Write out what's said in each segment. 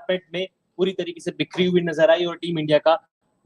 Format में पूरी तरीके से बिखरी हुई नजर आई और टीम इंडिया का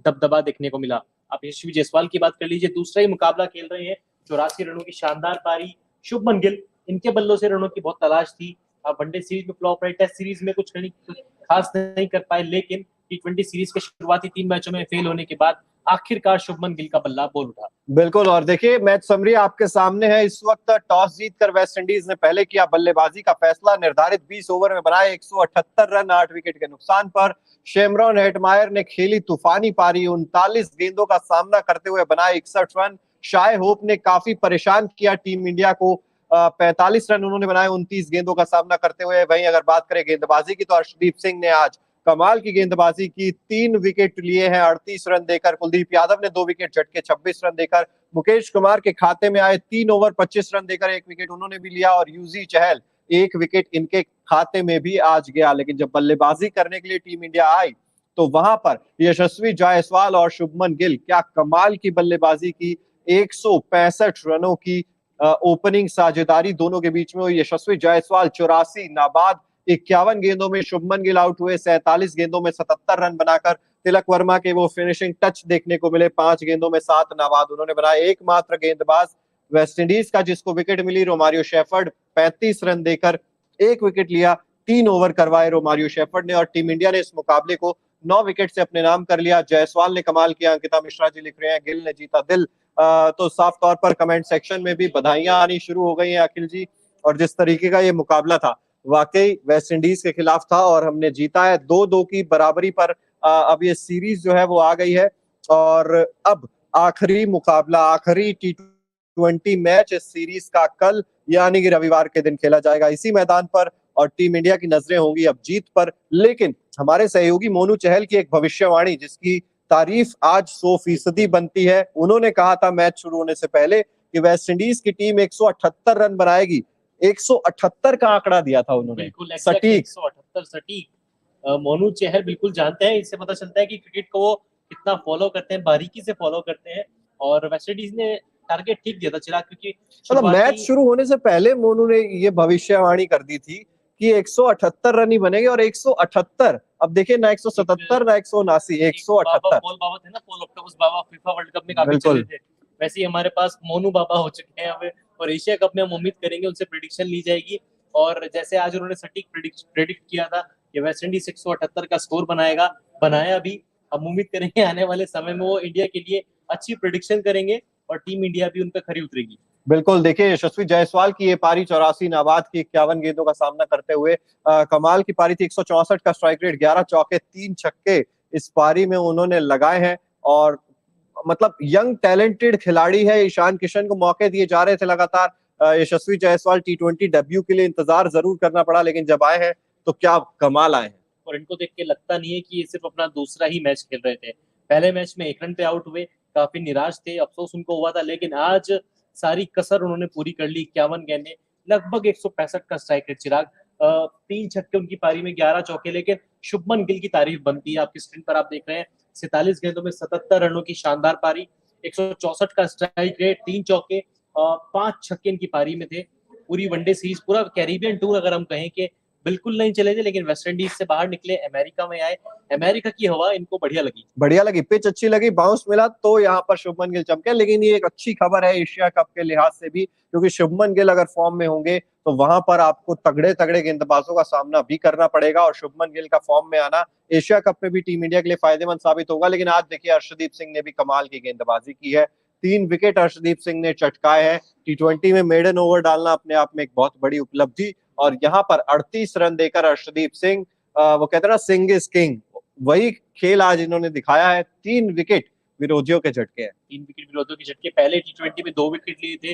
दबदबा देखने को मिला। आप यशस्वी जायसवाल की बात कर लीजिए, दूसरा ही मुकाबला खेल रहे हैं, 84 रनों की शानदार पारी। शुभमन गिल, इनके बल्लों से रनों की बहुत तलाश थी। वनडे सीरीज में फ्लॉप रहे, टेस्ट सीरीज में कुछ खास नहीं कर पाए, लेकिन टी20 सीरीज के शुरुआती 3 मैचों में फेल होने के बाद आखिरकार शुभमन गिल का बल्ला बोल उठा। बिल्कुल, और देखिए मैच समरी आपके सामने है। इस वक्त टॉस जीतकर वेस्टइंडीज ने पहले किया बल्लेबाजी का फैसला। निर्धारित 20 ओवर में बनाए 178 रन 8 विकेट के नुकसान पर। शेमरॉन हेटमायर ने खेली तूफानी पारी, 39 गेंदों का सामना करते हुए बनाए 61 रन। शाय होप ने काफी परेशान किया टीम इंडिया को, 45 रन उन्होंने बनाए 29 गेंदों का सामना करते हुए। वहीं अगर बात करें गेंदबाजी की तो अर्शदीप सिंह ने आज कमाल की गेंदबाजी की, 3 विकेट लिए हैं 38 रन देकर। कुलदीप यादव ने 2 विकेट झटके 26 रन देकर। मुकेश कुमार के खाते में आए 3 ओवर 25 रन देकर 1 विकेट उन्होंने भी लिया, और यूजी चहल 1 विकेट इनके खाते में भी आज गया। लेकिन जब बल्लेबाजी करने के लिए टीम इंडिया आई तो वहां पर यशस्वी जायसवाल और शुभमन गिल क्या कमाल की बल्लेबाजी की। 165 रनों की ओपनिंग साझेदारी दोनों के बीच में हुई। यशस्वी जायसवाल 84 नाबाद 51 गेंदों में, शुभमन गिल आउट हुए 47 गेंदों में 77 रन बनाकर। तिलक वर्मा के वो फिनिशिंग टच देखने को मिले, 5 गेंदों में 7 नाबाद उन्होंने बनाए। एकमात्र गेंदबाज वेस्टइंडीज का जिसको विकेट मिली, रोमारियो शेफर्ड, 35 रन देकर 1 विकेट लिया। 3 ओवर करवाए रोमारियो शेफर्ड ने, और टीम इंडिया ने इस मुकाबले को 9 विकेट से अपने नाम कर लिया। जायसवाल ने कमाल किया, अंकिता मिश्रा जी लिख रहे हैं गिल ने जीता दिल। तो साफ तौर पर कमेंट सेक्शन में भी बधाइयां आनी शुरू हो गई हैं अखिल जी। और जिस तरीके का ये मुकाबला था वाकई वेस्टइंडीज के खिलाफ था और हमने जीता है 2-2 की बराबरी पर। अब ये सीरीज जो है वो आ गई है, और अब आखिरी मुकाबला, आखिरी टी20 मैच इस सीरीज का कल यानी कि रविवार के दिन खेला जाएगा इसी मैदान पर, और टीम इंडिया की नजरें होंगी अब जीत पर। लेकिन हमारे सहयोगी मोनू चहल की एक भविष्यवाणी जिसकी तारीफ आज 100% बनती है। उन्होंने कहा था मैच शुरू होने से पहले कि वेस्टइंडीज की टीम 178 रन बनाएगी। 178 का आंकड़ा दिया था उन्होंने, सटीक 178 सटीक। मोनू चहल बिल्कुल जानते हैं, इससे पता चलता है कि क्रिकेट को वो कितना फॉलो करते हैं, बारीकी से फॉलो करते हैं। और वेस्टइंडीज ने टारगेट ठीक दिया था चिराग, क्योंकि मतलब मैच शुरू होने से पहले मोनू ने ये भविष्यवाणी कर दी थी कि 178 रन ही बनेंगे, और 178, अब देखिए ना 177 ना 179, 178। पोल बाबा थे ना, पोल ऑक्टोपस बाबा, फीफा वर्ल्ड कप में काफी चले थे, वैसे ही हमारे पास मोनू बाबा हो चुके हैं हमें। और एशिया कप में हम उम्मीद करेंगे उनसे प्रेडिक्शन ली जाएगी, और जैसे आज उन्होंने सटीक प्रेडिक्ट किया था कि वेस्टइंडीज 178 का स्कोर बनाया भी। हम उम्मीद करेंगे आने वाले समय में वो इंडिया के लिए अच्छी प्रेडिक्शन करेंगे और टीम इंडिया भी उन पर खरी उतरेगी। बिल्कुल, देखिए यशस्वी जायसवाल की ये पारी 84 नाबाद की 51 गेंदों का सामना करते हुए कमाल की पारी थी। 164 का स्ट्राइक रेट, 11 चौके 3 छक्के इस पारी में उन्होंने लगाए हैं। और मतलब यंग टैलेंटेड खिलाड़ी है, ईशान किशन को मौके दिए जा रहे थे लगातार। यशस्वी जायसवाल टी20 डेब्यू के लिए इंतजार जरूर करना पड़ा, लेकिन जब आए हैं तो क्या कमाल आए हैं। और इनको देख के लगता नहीं है कि ये सिर्फ अपना दूसरा ही मैच खेल रहे थे। पहले मैच में 1 रन पे आउट हुए, काफी निराश थे, अफसोस उनको हुआ था, लेकिन आज सारी कसर उन्होंने पूरी कर ली। 51 गेंदें, लगभग 165 का स्ट्राइक रेट चिराग, 3 छक्के उनकी पारी में, 11 चौके। लेकिन शुभमन गिल की तारीफ बनती है, आपकी स्क्रीन पर आप देख रहे हैं 47 गेंदों में 77 रनों की शानदार पारी, 164 का स्ट्राइक रेट, 3 चौके, 5 छक्के इनकी पारी में थे। पूरी वनडे सीरीज, पूरा कैरिबियन टूर अगर हम कहें कि बिल्कुल नहीं चले थे, लेकिन वेस्टइंडीज से बाहर निकले, अमेरिका में आए, अमेरिका की हवा इनको बढ़िया लगी, पिच अच्छी लगी, बाउंस मिला तो यहाँ पर शुभमन गिल चमके। लेकिन ये एक अच्छी खबर है एशिया कप के लिहाज से भी, क्योंकि शुभमन गिल अगर फॉर्म में होंगे तो वहां पर आपको तगड़े तगड़े गेंदबाजों का सामना भी करना पड़ेगा, और शुभमन गिल का फॉर्म में आना एशिया कप में भी टीम इंडिया के लिए फायदेमंद साबित होगा। लेकिन आज देखिए अर्शदीप सिंह ने भी कमाल की गेंदबाजी की है, 3 विकेट अर्शदीप सिंह ने चटकाए हैं। टी20 में मेडन ओवर डालना अपने आप में एक बहुत बड़ी उपलब्धि, और यहाँ पर 38 रन देकर अर्शदीप सिंह, वो कहते हैं ना सिंह इज किंग, वही खेल आज इन्होंने दिखाया है। 3 विकेट विरोधियों के झटके हैं, 3 विकेट विरोधियों के झटके। पहले टी20 में 2 विकेट लिए थे,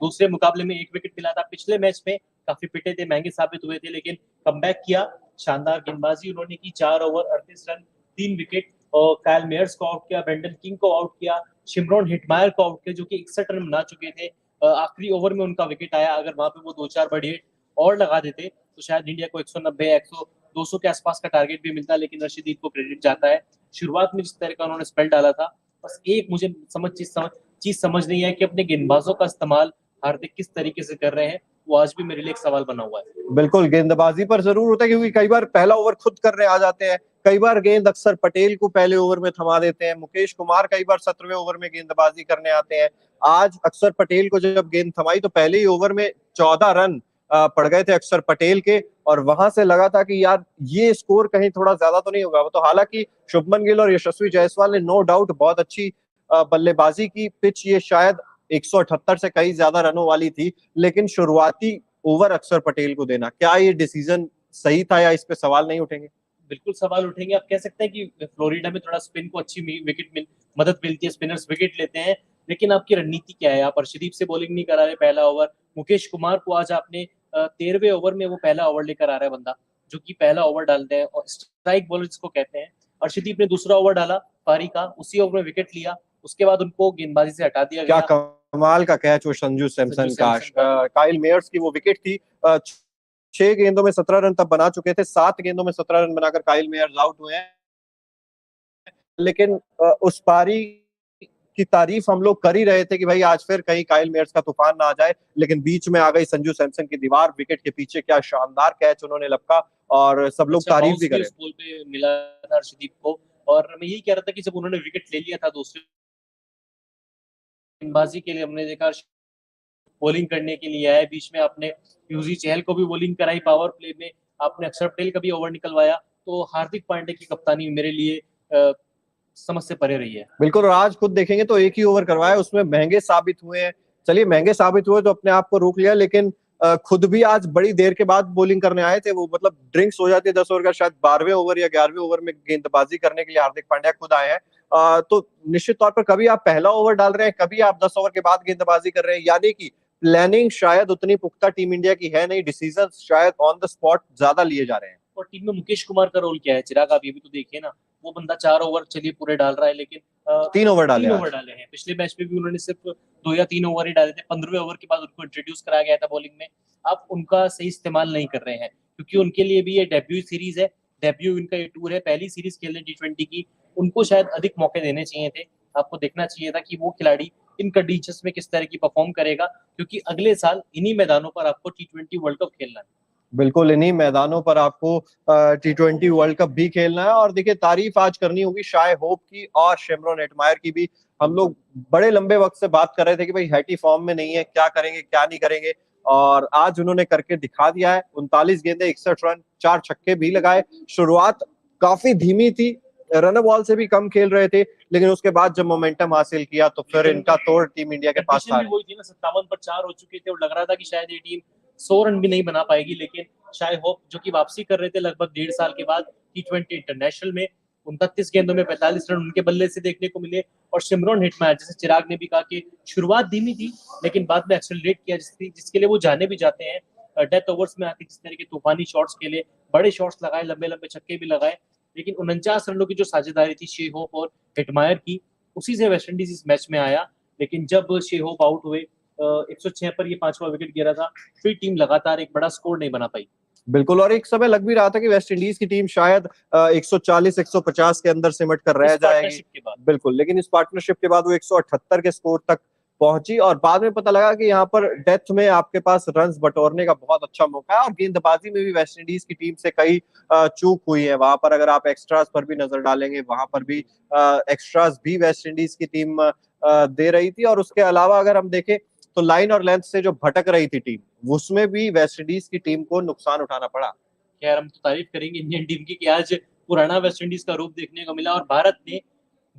दूसरे मुकाबले में 1 विकेट मिला था। पिछले मैच में काफी पिटे थे, महंगे साबित हुए थे, लेकिन कमबैक किया। शानदार गेंदबाजी उन्होंने की, 4 ओवर 38 रन 3 विकेट। और कायल मेयर्स को आउट किया, ब्रेंडन किंग को आउट किया, शिमरॉन हेटमायर को आउट किया, जो कि 61 रन बना चुके थे। आखिरी ओवर में उनका विकेट आया, अगर वहां पे वो 2-4 बड़े हिट और लगा देते तो शायद इंडिया को 190, 100, 200 के आसपास का टारगेट भी मिलता, लेकिन रशीदीप को क्रेडिट जाता है। शुरुआत में जिस तरह का उन्होंने स्पेल डाला था, बस एक मुझे चीज समझ नहीं है कि अपने गेंदबाजों का इस्तेमाल हार्दिक किस तरीके से कर रहे हैं। वो आज भी मेरे लिए एक सवाल बना हुआ है। बिल्कुल, गेंदबाजी पर जरूर होता है क्योंकि कई बार पहला ओवर खुद करने आ जाते हैं, कई बार गेंद अक्सर पटेल को पहले ओवर में थमा देते हैं, मुकेश कुमार कई बार 17वें ओवर में गेंदबाजी करने आते हैं। आज अक्सर पटेल को जब गेंद थमाई तो पहले ही ओवर में 14 रन पड़ गए थे अक्सर पटेल के, और वहां से लगा था कि यार ये स्कोर कहीं थोड़ा ज्यादा तो नहीं होगा। तो हालांकि शुभमन गिल और यशस्वी जायसवाल ने नो डाउट बहुत अच्छी बल्लेबाजी की। पिच ये शायद 178 से कई ज्यादा रनों वाली थी, लेकिन शुरुआती ओवर अक्षर पटेल को देना, क्या ये डिसीजन सही था या इस पे सवाल नहीं उठेंगे? बिल्कुल सवाल उठेंगे। आप कह सकते हैं कि फ्लोरिडा में थोड़ा स्पिन को अच्छी मदद मिलती है, स्पिनर्स विकेट लेते हैं, लेकिन आपकी रणनीति क्या है? आप अर्शदीप से बॉलिंग नहीं करा रहे पहला ओवर, मुकेश कुमार को आज आपने 13वें ओवर में वो पहला ओवर लेकर आ रहा है बंदा, जो कि पहला ओवर डालते हैं और स्ट्राइक बॉलर जिसको कहते हैं। अर्शदीप ने दूसरा ओवर डाला पारी का, उसी ओवर में विकेट लिया, उसके बाद उनको गेंदबाजी से हटा दिया क्या गया। कमाल का कैच वो संजू सैमसन का, काइल मेयर्स की वो विकेट थी। 6 गेंदों में 17 रन तब बना चुके थे, 7 गेंदों में 17 रन बनाकर काइल मेयर्स आउट हुए हैं। लेकिन उस पारी की तारीफ हम लोग कर ही रहे थे कि भाई आज फिर कहीं काइल मेयर्स का तूफान ना आ जाए, लेकिन बीच में आ गई संजू सैमसन की दीवार, विकेट के पीछे क्या शानदार कैच उन्होंने लपका, और सब लोग तारीफ भी करे। उस बॉल पे मिला था अर्शदीप को, और मैं यही कह रहा था कि जब उन्होंने विकेट ले लिया था दूसरी गेंदबाजी के लिए, हमने देखा बॉलिंग करने के लिए आया, बीच में आपने यूजी चहल को भी बॉलिंग कराई, पावर प्ले में आपने अक्षर पटेल का भी ओवर निकलवाया। तो हार्दिक पांड्या की कप्तानी मेरे लिए समझ से परे रही है। बिल्कुल, और आज खुद देखेंगे तो एक ही ओवर करवाया, उसमें महंगे साबित हुए हैं। चलिए महंगे साबित हुए तो अपने आप को रोक लिया, लेकिन खुद भी आज बड़ी देर के बाद बॉलिंग करने आए थे। वो मतलब ड्रिंक्स हो जाती है 10 ओवर का, शायद 12वें ओवर या 11वें ओवर में गेंदबाजी करने के लिए हार्दिक पांड्या खुद आए हैं। तो निश्चित तौर पर कभी आप पहला ओवर डाल रहे हैं, कभी आप 10 ओवर के बाद गेंदबाजी कर रहे हैं, यानी कि प्लानिंग शायद उतनी पुख्ता टीम इंडिया की है नहीं, डिसीजन शायद ऑन द स्पॉट ज्यादा लिए जा रहे हैं। और टीम में मुकेश कुमार का रोल क्या है? चिराग, आप ये भी तो देखिए ना, वो बंदा 4 ओवर चलिए पूरे डाल रहा है, लेकिन 3 ओवर डाले 3 आज। ओवर डाले हैं। पिछले मैच में भी उन्होंने सिर्फ 2 या 3 ओवर ही डाले थे। 15वें ओवर के बाद उनको इंट्रोड्यूस कराया गया था बॉलिंग में। आप उनका सही इस्तेमाल नहीं कर रहे हैं, क्योंकि उनके लिए भी ये डेब्यू सीरीज है, डेब्यू इनका ये टूर है, पहली सीरीज खेल रहे T20 की। उनको शायद अधिक मौके देने चाहिए थे। आपको देखना चाहिए था कि वो खिलाड़ी इन कंडीशंस में किस तरह की परफॉर्म करेगा, क्योंकि अगले साल इन्हीं मैदानों पर आपको T20 वर्ल्ड कप खेलना है। बिल्कुल, इन्हीं मैदानों पर आपको T20 वर्ल्ड कप भी खेलना है। और देखिए तारीफ आज करनी होगी शाय होप की और शेमरॉन हेटमायर की भी। हम लोग बड़े लंबे वक्त से बात कर रहे थे कि भाई हैटी फॉर्म में नहीं है, क्या करेंगे क्या नहीं करेंगे, और आज उन्होंने करके दिखा दिया है। 39 गेंदे 61 रन, 4 छक्के भी लगाए। शुरुआत काफी धीमी थी, रन बॉल से भी कम खेल रहे थे, लेकिन उसके बाद जब मोमेंटम हासिल किया तो फिर इनका तोड़ टीम इंडिया के पास था। वही थी ना, 57 पर 4 हो चुके थे और लग रहा था कि शायद ये टीम 100 रन भी नहीं बना पाएगी, लेकिन शायद होप जो कि वापसी कर रहे थे लगभग 1.5 साल के बाद T20 इंटरनेशनल में, 29 गेंदों में 45 रन उनके बल्ले से देखने को मिले। और शिमरॉन हेटमायर, जैसे चिराग ने भी कहा कि शुरुआत धीमी थी, लेकिन बाद में एक्सेलरेट किया, जिसके लिए वो जाने भी जाते हैं। डेथ ओवर्स में आके जिस तरह के तूफानी शॉट्स खेले, बड़े शॉट्स लगाए, लंबे लंबे छक्के भी लगाए, लेकिन 49 रनों की जो साझेदारी थी शे होप और हेटमायर की, उसी से वेस्टइंडीज इस मैच में आया। लेकिन जब शे होप आउट हुए, 106 पर ये 5वां विकेट गिरा था, फिर टीम लगातार एक बड़ा स्कोर नहीं बना पाई। बिल्कुल, और एक समय लग भी रहा था कि वेस्ट इंडीज की टीम शायद 140-150 के अंदर सिमट कर रह जाएगी। बिल्कुल, लेकिन इस पार्टनरशिप के बाद वो 178 के स्कोर तक पहुंची, और बाद में पता लगा कि यहाँ पर डेथ में आपके पास रन्स बटोरने का बहुत अच्छा मौका है। और गेंदबाजी में भी वेस्ट इंडीज की टीम से कई चूक हुई है। वहां पर अगर आप एक्स्ट्राज पर भी नजर डालेंगे, वहां पर भी एक्स्ट्राज भी वेस्ट इंडीज की टीम दे रही थी। और उसके अलावा अगर हम देखें तो लाइन और लेंथ से जो भटक रही थी टीम, उसमें भी वेस्ट इंडीज की टीम को नुकसान उठाना पड़ा। खैर, हम तो तारीफ करेंगे इंडियन टीम की कि आज पुराना वेस्ट इंडीज का रूप देखने को मिला, और भारत ने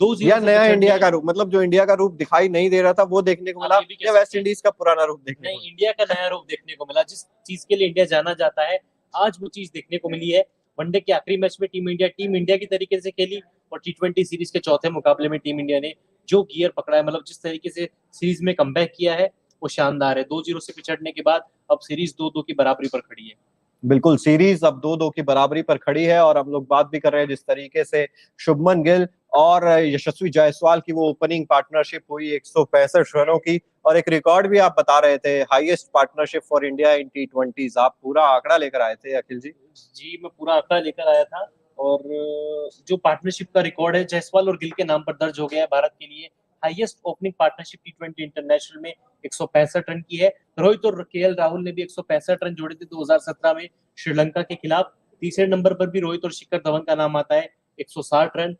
2-0 या नया इंडिया का रूप, मतलब जो इंडिया का रूप दिखाई नहीं दे रहा था वो देखने को मिला, या वेस्ट इंडीज का पुराना रूप देखने को नहीं, इंडिया का नया रूप देखने को मिला। जिस चीज के लिए इंडिया जाना जाता है, आज वो चीज देखने को मिली है। वनडे के आखिरी मैच में टीम इंडिया की तरीके से खेली, और T20 सीरीज के चौथे मुकाबले में टीम इंडिया ने जो गियर पकड़ा है, मतलब जिस तरीके से सीरीज में कमबैक किया है, वो शानदार है। 2-0 से पिछड़ने के बाद अब सीरीज 2-2 की बराबरी पर खड़ी है। बिल्कुल, सीरीज अब 2-2 की बराबरी पर खड़ी है। और हम लोग बात भी कर रहे हैं जिस तरीके से शुभमन गिल और यशस्वी जायसवाल की वो ओपनिंग पार्टनरशिप हुई 165 रनों की, और एक रिकॉर्ड भी आप बता रहे थे, highest partnership for India in T20s। आप पूरा आंकड़ा लेकर आए थे अखिल जी। जी, मैं पूरा आंकड़ा लेकर आया था, और जो पार्टनरशिप का रिकॉर्ड है जायसवाल और गिल के नाम पर दर्ज हो गया है भारत के लिए, हाईएस्ट ओपनिंग पार्टनरशिप टी20 इंटरनेशनल में 165 रन की है। रोहित और केएल राहुल ने भी 165 रन जोड़े थे 2017 में श्रीलंका के खिलाफ। तीसरे नंबर पर भी रोहित और शिखर धवन का नाम आता है 160 रन।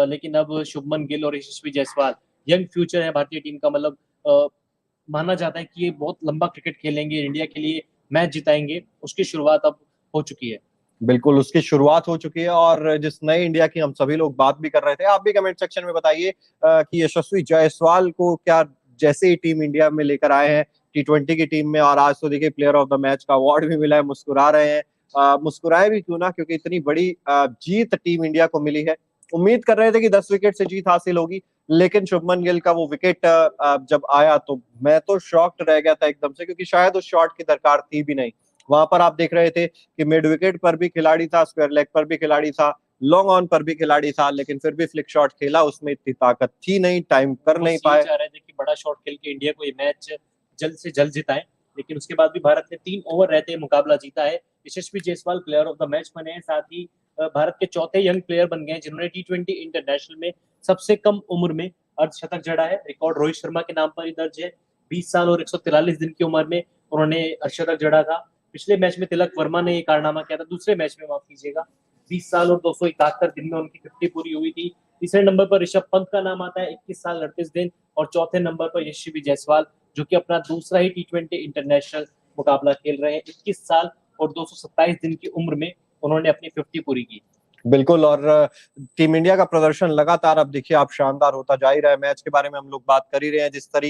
लेकिन अब शुभमन गिल और यशस्वी जायसवाल यंग फ्यूचर है भारतीय टीम का, मतलब माना जाता है कि ये बहुत लंबा क्रिकेट खेलेंगे, इंडिया के लिए मैच जिताएंगे। उसकी शुरुआत अब हो चुकी है। बिल्कुल उसकी शुरुआत हो चुकी है और जिस नई इंडिया की हम सभी लोग बात भी कर रहे थे, आप भी कमेंट सेक्शन में बताइए कि यशस्वी जायसवाल को क्या जैसे ही टीम इंडिया में लेकर आए हैं टी20 की टीम में, और आज तो देखिए प्लेयर ऑफ द मैच का अवार्ड भी मिला है, मुस्कुरा रहे हैं। मुस्कुराए भी क्यों ना, क्योंकि इतनी बड़ी जीत टीम इंडिया को मिली है। उम्मीद कर रहे थे कि 10 विकेट से जीत हासिल होगी, लेकिन शुभमन गिल का वो विकेट जब आया तो मैं तो शॉक्ड रह गया था एकदम से, क्योंकि शायद उस शॉट की दरकार थी भी नहीं। वहां पर आप देख रहे थे कि मिड विकेट पर भी खिलाड़ी था, स्क्वायर लेग पर भी खिलाड़ी था, लॉन्ग ऑन पर भी खिलाड़ी था, लेकिन फिर भी फ्लिक शॉट खेला, उसमें इतनी ताकत थी नहीं, टाइम कर नहीं पाए। चाह रहे थे कि बड़ा शॉट खेल के इंडिया को ये मैच जल्द से जल्द जिताएं, लेकिन उसके बाद भी भारत ने 3 ओवर रहते मुकाबला जीता है। Yashasvi Jaiswal player of the match बने हैं, साथ ही भारत के चौथे यंग प्लेयर बन गए हैं जिन्होंने टी20 इंटरनेशनल में सबसे कम उम्र में अर्धशतक जड़ा है। रिकॉर्ड रोहित शर्मा के नाम पर ही दर्ज है। 20 साल और 143 दिन की उम्र में उन्होंने अर्धशतक जड़ा था। पिछले मैच में तिलक वर्मा ने ये कारनामा किया था, दूसरे मैच में, माफ कीजिएगा, 20 साल और 271 दिन में उनकी 50 पूरी हुई थी। तीसरे नंबर पर ऋषभ पंत का नाम आता है, 21 साल 38 दिन, और चौथे नंबर पर यशस्वी जायसवाल, जो कि अपना दूसरा ही टी20 इंटरनेशनल मुकाबला खेल रहे हैं। 21 साल और 227 दिन की उम्र में उन्होंने अपनी 50 पूरी की। बिल्कुल, और टीम इंडिया का प्रदर्शन लगातार अब देखिए आप शानदार होता जा ही रहा है। मैच के बारे में हम लोग बात कर ही रहे हैं, जिस तरीके